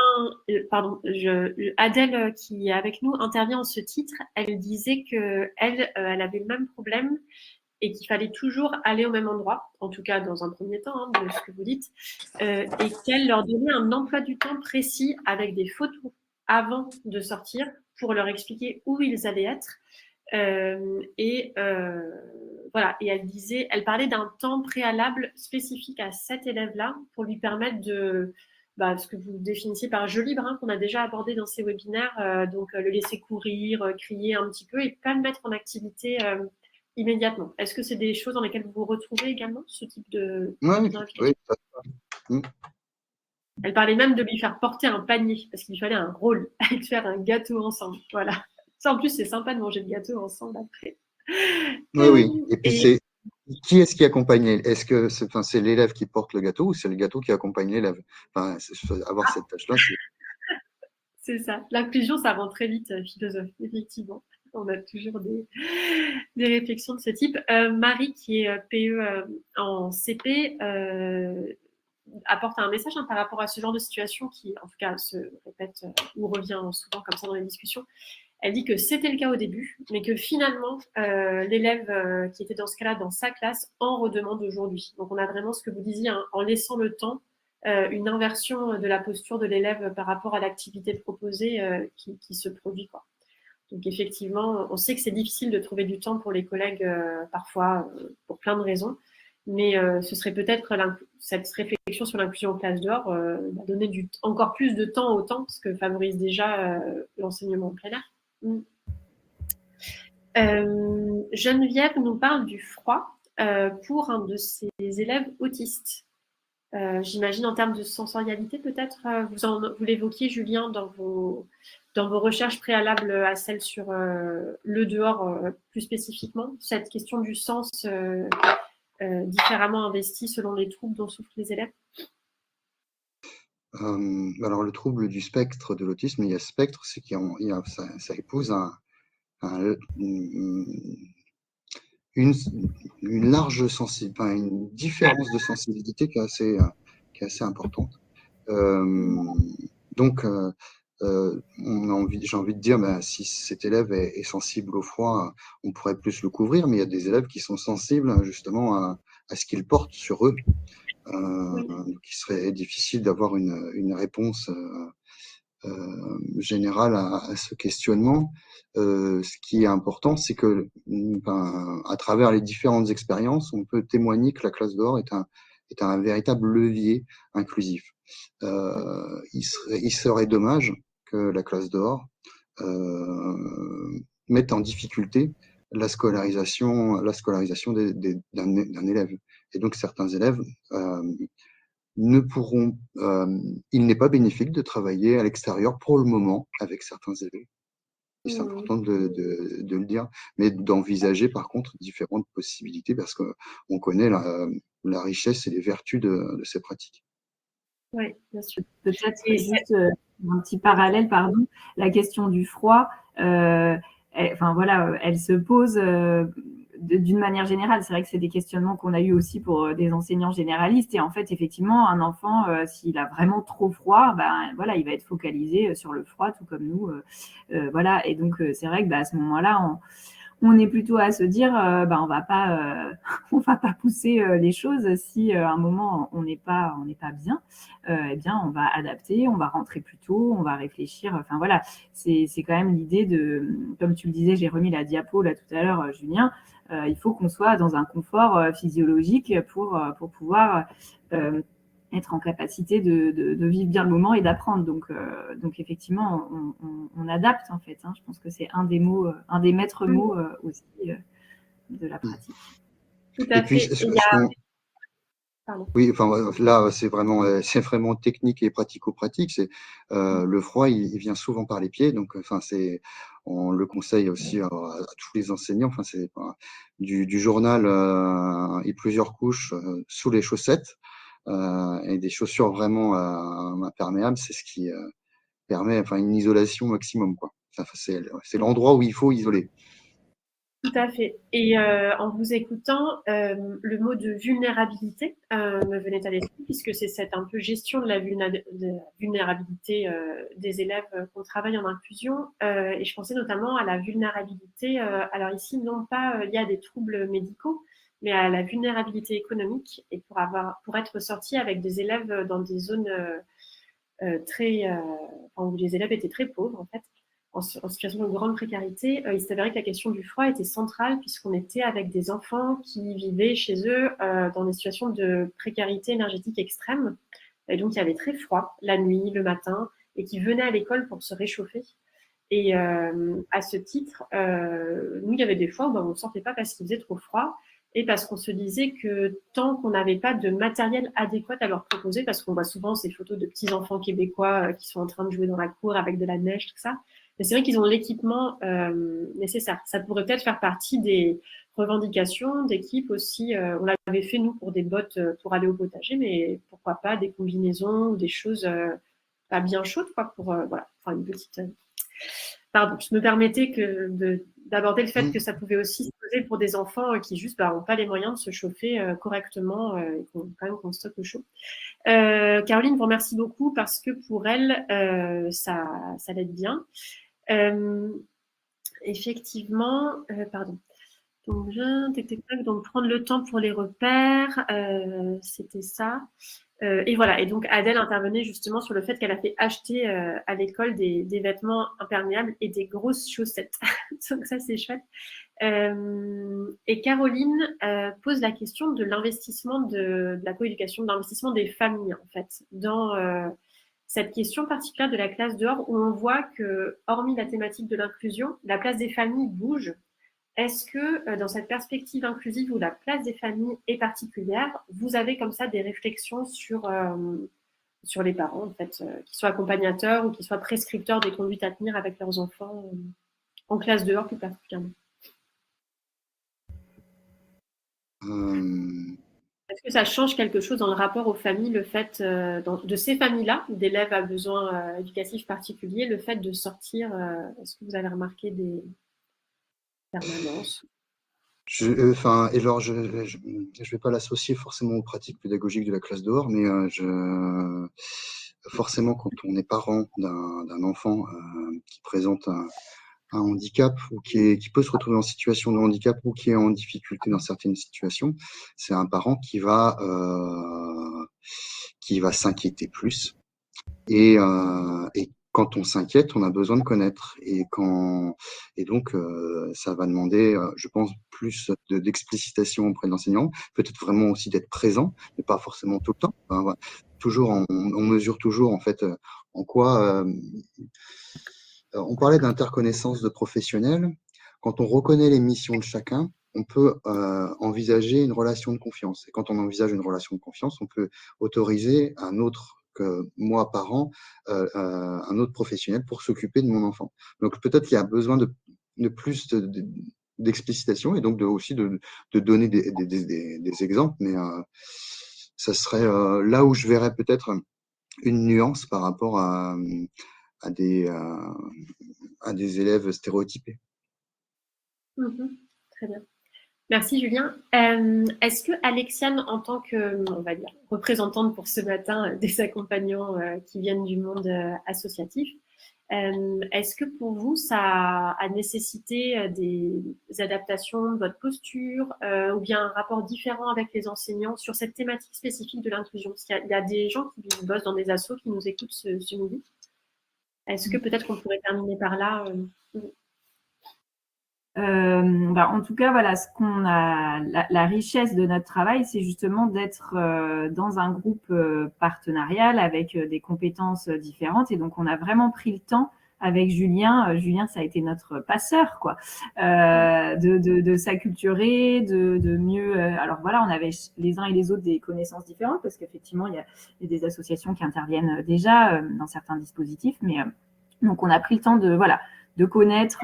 Adèle qui est avec nous intervient en ce titre. Elle disait que elle avait le même problème et qu'il fallait toujours aller au même endroit, en tout cas dans un premier temps, hein, de ce que vous dites, et qu'elle leur donnait un emploi du temps précis avec des photos avant de sortir pour leur expliquer où ils allaient être. Voilà, et elle parlait d'un temps préalable spécifique à cet élève-là pour lui permettre de, ce que vous définissiez par jeu libre, hein, qu'on a déjà abordé dans ces webinaires, donc le laisser courir, crier un petit peu et pas le mettre en activité immédiatement. Est-ce que c'est des choses dans lesquelles vous vous retrouvez également, ce type de Oui. Elle parlait même de lui faire porter un panier parce qu'il lui fallait un rôle, de faire un gâteau ensemble. Voilà. Ça, en plus, c'est sympa de manger le gâteau ensemble après. Oui. Et puis, qui est-ce qui accompagne? Est-ce que c'est l'élève qui porte le gâteau ou c'est le gâteau qui accompagne l'élève? Avoir cette tâche-là, c'est ça. L'inclusion, ça rend très vite philosophe, effectivement. On a toujours des réflexions de ce type. Marie, qui est PE en CP, apporte un message par rapport à ce genre de situation qui, en tout cas, se répète ou revient souvent comme ça dans les discussions. Elle dit que c'était le cas au début, mais que finalement, l'élève qui était dans ce cas-là, dans sa classe, en redemande aujourd'hui. Donc, on a vraiment ce que vous disiez, hein, en laissant le temps, une inversion de la posture de l'élève par rapport à l'activité proposée qui se produit, quoi. Donc, effectivement, on sait que c'est difficile de trouver du temps pour les collègues, parfois, pour plein de raisons. Mais ce serait peut-être cette réflexion sur l'inclusion en classe dehors, donner encore plus de temps au temps, ce que favorise déjà l'enseignement en plein air. Geneviève nous parle du froid pour un de ses élèves autistes. J'imagine en termes de sensorialité peut-être, vous l'évoquiez Julien dans vos recherches préalables à celles sur le dehors plus spécifiquement, cette question du sens différemment investi selon les troubles dont souffrent les élèves. Alors le trouble du spectre de l'autisme, il y a spectre, c'est ça épouse une large sensibilité, une différence de sensibilité qui est assez importante. Donc, j'ai envie de dire, si cet élève est sensible au froid, on pourrait plus le couvrir, mais il y a des élèves qui sont sensibles justement à ce qu'ils portent sur eux. Donc, il serait difficile d'avoir une réponse générale à ce questionnement. Ce qui est important, c'est que à travers les différentes expériences, on peut témoigner que la classe dehors est un véritable levier inclusif. Il serait dommage que la classe dehors mette en difficulté la scolarisation d'un élève. Et donc certains élèves il n'est pas bénéfique de travailler à l'extérieur pour le moment avec certains élèves. C'est important de le dire, mais d'envisager par contre différentes possibilités parce qu'on connaît la richesse et les vertus de ces pratiques. Oui, bien sûr. Peut-être juste un petit parallèle, pardon, la question du froid, elle se pose d'une manière générale. C'est vrai que c'est des questionnements qu'on a eu aussi pour des enseignants généralistes. Et en fait, effectivement, un enfant, s'il a vraiment trop froid, il va être focalisé sur le froid, tout comme nous. Voilà. Et donc, c'est vrai que à ce moment-là, on est plutôt à se dire, on va pas pousser les choses. Si à un moment on n'est pas bien, on va adapter, on va rentrer plus tôt, on va réfléchir. Enfin voilà, c'est quand même l'idée de, comme tu le disais, j'ai remis la diapo là tout à l'heure, Julien. Il faut qu'on soit dans un confort physiologique pour pouvoir être en capacité de vivre bien le moment et d'apprendre. Donc effectivement, on adapte en fait. Je pense que c'est un des mots, un des maîtres mots aussi de la pratique. Tout à fait. Pardon. Oui, enfin là, c'est vraiment technique et pratico-pratique. Le froid, il vient souvent par les pieds, donc on le conseille aussi à tous les enseignants. Enfin, c'est du journal et plusieurs couches sous les chaussettes et des chaussures vraiment imperméables. C'est ce qui permet, une isolation maximum, quoi. C'est l'endroit où il faut isoler. Tout à fait. Et en vous écoutant, le mot de vulnérabilité me venait à l'esprit, puisque c'est cette un peu gestion de la vulnérabilité des élèves qu'on travaille en inclusion. Et je pensais notamment à la vulnérabilité, alors ici, non pas liée à des troubles médicaux, mais à la vulnérabilité économique, et pour être sorti avec des élèves dans des zones où les élèves étaient très pauvres, en fait, en situation de grande précarité. Il s'avérait que la question du froid était centrale, puisqu'on était avec des enfants qui vivaient chez eux dans des situations de précarité énergétique extrême. Et donc, il y avait très froid la nuit, le matin, et qui venaient à l'école pour se réchauffer. Et à ce titre, nous, il y avait des fois où on ne sortait pas parce qu'il faisait trop froid et parce qu'on se disait que tant qu'on n'avait pas de matériel adéquat à leur proposer, parce qu'on voit souvent ces photos de petits enfants québécois qui sont en train de jouer dans la cour avec de la neige, tout ça. Mais c'est vrai qu'ils ont l'équipement nécessaire. Ça pourrait peut-être faire partie des revendications d'équipe aussi. On l'avait fait, nous, pour des bottes pour aller au potager, mais pourquoi pas des combinaisons ou des choses pas bien chaudes, quoi, pour voilà, une petite. Pardon, je me permettais d'aborder le fait que ça pouvait aussi se poser pour des enfants qui juste n'ont pas les moyens de se chauffer correctement et qu'on stocke le chaud. Caroline vous remercie beaucoup parce que pour elle, ça l'aide bien. Effectivement, pardon. Donc, prendre le temps pour les repères, c'était ça. Et voilà. Et donc, Adèle intervenait justement sur le fait qu'elle a fait acheter à l'école des vêtements imperméables et des grosses chaussettes. Donc, ça, c'est chouette. Et Caroline pose la question de l'investissement de la coéducation, de l'investissement des familles, en fait, dans cette question particulière de la classe dehors, où on voit que, hormis la thématique de l'inclusion, la place des familles bouge. Est-ce que dans cette perspective inclusive où la place des familles est particulière, vous avez comme ça des réflexions sur les parents, en fait, qui soient accompagnateurs ou qui soient prescripteurs des conduites à tenir avec leurs enfants en classe dehors plus particulièrement? Est-ce que ça change quelque chose dans le rapport aux familles, le fait de ces familles-là, d'élèves à besoins éducatifs particuliers, le fait de sortir, est-ce que vous avez remarqué des permanences? Et alors, je vais pas l'associer forcément aux pratiques pédagogiques de la classe dehors, mais forcément, quand on est parent d'un enfant qui présente un handicap ou qui peut se retrouver en situation de handicap ou qui est en difficulté dans certaines situations, c'est un parent qui va s'inquiéter plus. Et quand on s'inquiète, on a besoin de connaître. Et donc, ça va demander, je pense, plus d'explicitation auprès de l'enseignant, peut-être vraiment aussi d'être présent, mais pas forcément tout le temps. Voilà. Toujours, on mesure toujours, en fait, en quoi. On parlait d'interconnaissance de professionnels. Quand on reconnaît les missions de chacun, on peut envisager une relation de confiance. Et quand on envisage une relation de confiance, on peut autoriser un autre que moi, parent, un autre professionnel pour s'occuper de mon enfant. Donc peut-être qu'il y a besoin de plus d'explicitation et donc aussi de donner des exemples, mais ça serait là où je verrais peut-être une nuance par rapport à des élèves stéréotypés. Très bien. Merci Julien. Est-ce que Alexiane, en tant que, on va dire, représentante pour ce matin des accompagnants qui viennent du monde associatif, est-ce que pour vous, ça a nécessité des adaptations de votre posture ou bien un rapport différent avec les enseignants sur cette thématique spécifique de l'inclusion? Parce qu'il y a des gens qui bossent dans des assos qui nous écoutent ce midi. Est-ce que peut-être qu'on pourrait terminer par là En tout cas, voilà, la richesse de notre travail, c'est justement d'être dans un groupe partenarial avec des compétences différentes. Et donc, on a vraiment pris le temps avec Julien. Julien, ça a été notre passeur, quoi, de s'acculturer, de mieux. Alors voilà, on avait les uns et les autres des connaissances différentes parce qu'effectivement, il y a des associations qui interviennent déjà dans certains dispositifs, mais donc on a pris le temps de connaître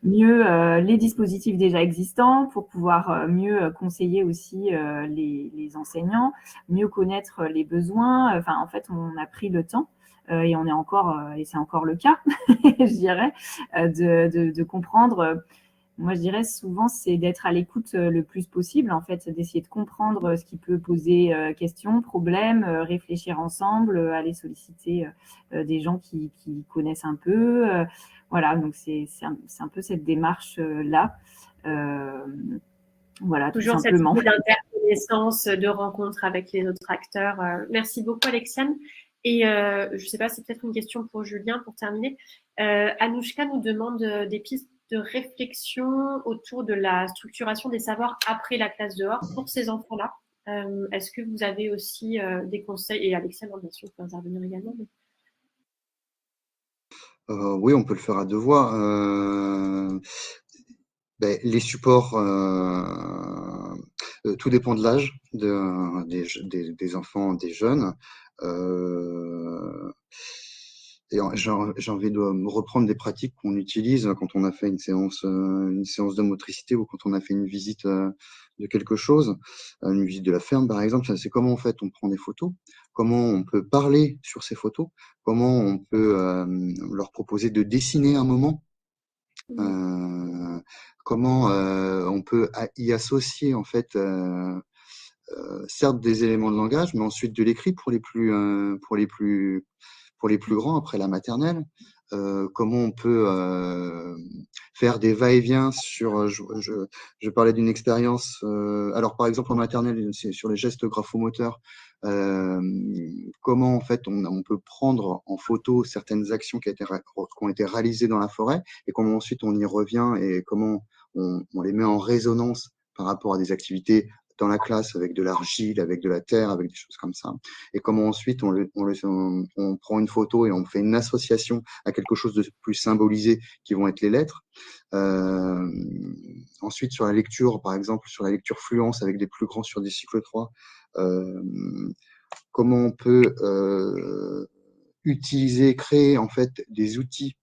mieux les dispositifs déjà existants pour pouvoir mieux conseiller aussi les enseignants, mieux connaître les besoins. Enfin, en fait, on a pris le temps et on est encore, et c'est encore le cas, je dirais, de comprendre. Moi, je dirais souvent, c'est d'être à l'écoute le plus possible, en fait, d'essayer de comprendre ce qui peut poser question, problème, réfléchir ensemble, aller solliciter des gens qui connaissent un peu. Voilà, donc c'est un peu cette démarche-là. Voilà, tout Toujours cette simplement. idée d'interconnaissance, de rencontre avec les autres acteurs. Merci beaucoup, Alexiane. Et je ne sais pas, c'est peut-être une question pour Julien pour terminer. Anouchka nous demande des pistes de réflexion autour de la structuration des savoirs après la classe dehors pour ces enfants-là. Est-ce que vous avez aussi des conseils? Et Alexiane, bien sûr, peut intervenir également. Mais... Oui, on peut le faire à deux voix. Les supports, tout dépend de l'âge des enfants, des jeunes. Et j'ai envie de me reprendre des pratiques qu'on utilise quand on a fait une séance de motricité ou quand on a fait une visite de quelque chose, une visite de la ferme par exemple. C'est comment en fait on prend des photos, comment on peut parler sur ces photos, comment on peut leur proposer de dessiner un moment. Comment on peut y associer en fait certes des éléments de langage, mais ensuite de l'écrit pour les plus grands après la maternelle. Comment on peut faire des va-et-vient sur. Je parlais d'une expérience. Alors par exemple en maternelle, c'est sur les gestes graphomoteurs. Comment en fait on peut prendre en photo certaines actions qui ont été réalisées dans la forêt et comment ensuite on y revient et comment on les met en résonance par rapport à des activités dans la classe avec de l'argile, avec de la terre, avec des choses comme ça. Et comment ensuite on prend une photo et on fait une association à quelque chose de plus symbolisé qui vont être les lettres. Ensuite, sur la lecture, par exemple, sur la lecture fluence avec des plus grands sur des cycles 3, comment on peut créer en fait des outils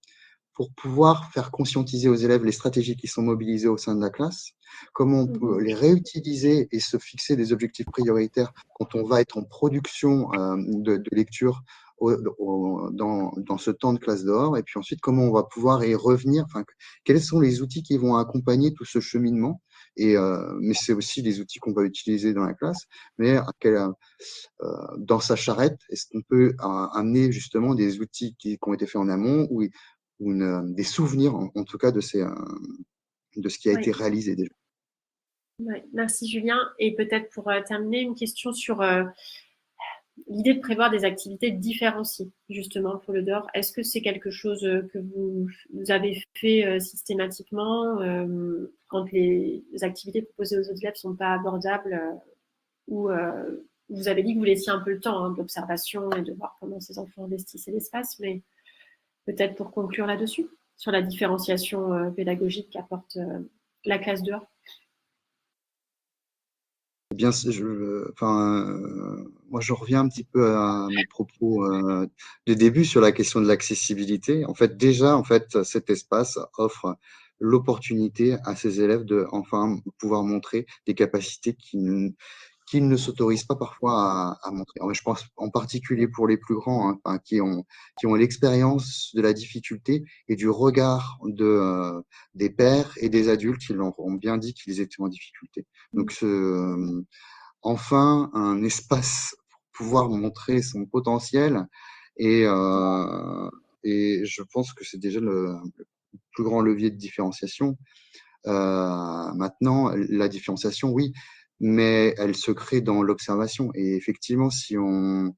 pour pouvoir faire conscientiser aux élèves les stratégies qui sont mobilisées au sein de la classe, comment on peut les réutiliser et se fixer des objectifs prioritaires quand on va être en production de lecture dans ce temps de classe dehors, et puis ensuite comment on va pouvoir y revenir, quels sont les outils qui vont accompagner tout ce cheminement, mais c'est aussi les outils qu'on va utiliser dans la classe, mais dans sa charrette, est-ce qu'on peut amener justement des outils qui ont été faits en amont ou des souvenirs, en tout cas, de ce qui a été réalisé déjà. Ouais, merci Julien. Et peut-être pour terminer, une question sur l'idée de prévoir des activités différenciées, justement, pour le dehors. Est-ce que c'est quelque chose que vous avez fait systématiquement quand les activités proposées aux autres élèves ne sont pas abordables ou vous avez dit que vous laissiez un peu le temps de l'observation et de voir comment ces enfants investissaient l'espace, mais peut-être pour conclure là-dessus, sur la différenciation pédagogique qu'apporte la classe dehors. Bien, moi, je reviens un petit peu à mes propos de début sur la question de l'accessibilité. En fait, déjà, cet espace offre l'opportunité à ces élèves de enfin pouvoir montrer des capacités qu'ils ne s'autorisent pas parfois à montrer. Alors, je pense en particulier pour les plus grands, qui ont l'expérience de la difficulté et du regard des pères et des adultes qui leur ont bien dit qu'ils étaient en difficulté. Donc, enfin, un espace pour pouvoir montrer son potentiel et je pense que c'est déjà le plus grand levier de différenciation. Maintenant, la différenciation, oui, mais elle se crée dans l'observation. Et effectivement, si on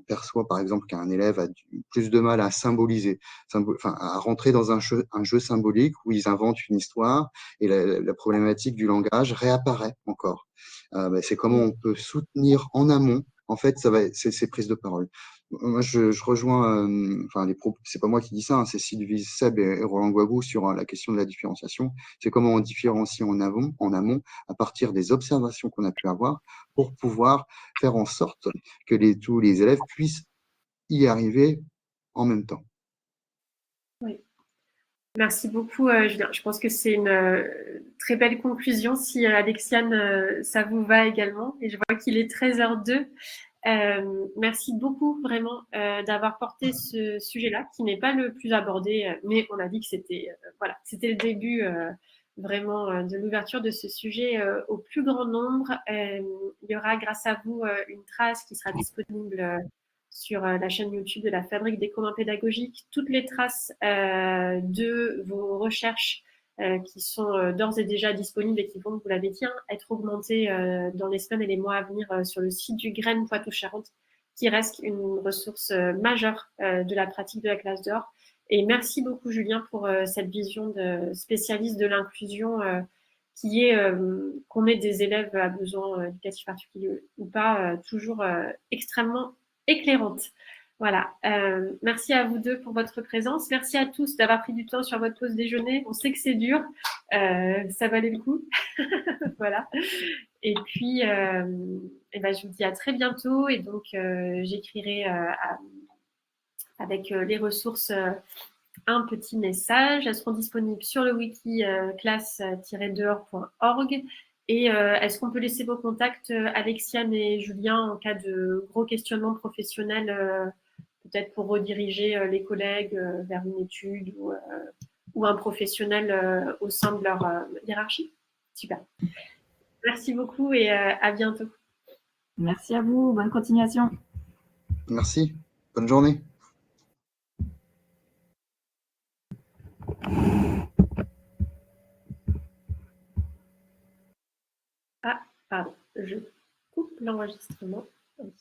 perçoit par exemple qu'un élève a plus de mal à symboliser, à rentrer dans un jeu symbolique où ils inventent une histoire et la problématique du langage réapparaît encore. C'est comment on peut soutenir en amont, en fait, c'est ces prises de parole. Moi, je rejoins, enfin, les propos, c'est pas moi qui dis ça, hein, c'est Sylvie Seb et Roland Guabou sur la question de la différenciation. C'est comment on différencie en amont, à partir des observations qu'on a pu avoir, pour pouvoir faire en sorte que tous les élèves puissent y arriver en même temps. Oui. Merci beaucoup, Julien. Je pense que c'est une très belle conclusion. Si Alexiane, ça vous va également. Et je vois qu'il est 13h02. Merci beaucoup vraiment d'avoir porté ce sujet-là, qui n'est pas le plus abordé, mais on a dit que c'était le début vraiment de l'ouverture de ce sujet au plus grand nombre. Il y aura grâce à vous une trace qui sera disponible sur la chaîne YouTube de la Fabrique des communs pédagogiques, toutes les traces de vos recherches qui sont d'ores et déjà disponibles et qui vont, vous l'avez dit, être augmentées dans les semaines et les mois à venir sur le site du Graine Poitou-Charentes, qui reste une ressource majeure de la pratique de la classe dehors. Et merci beaucoup, Julien, pour cette vision de spécialiste de l'inclusion qui est qu'on ait des élèves à besoins éducatifs particuliers ou pas, toujours extrêmement éclairante. Voilà. Merci à vous deux pour votre présence. Merci à tous d'avoir pris du temps sur votre pause déjeuner. On sait que c'est dur. Ça valait le coup. Voilà. Et puis, je vous dis à très bientôt. Et donc, j'écrirai avec les ressources un petit message. Elles seront disponibles sur le wiki classe-dehors.org. Et est-ce qu'on peut laisser vos contacts, Alexiane et Julien, en cas de gros questionnements professionnels, peut-être pour rediriger les collègues vers une étude ou un professionnel au sein de leur hiérarchie? Super. Merci beaucoup et à bientôt. Merci à vous. Bonne continuation. Merci. Bonne journée. Ah, pardon. Je coupe l'enregistrement. Hop.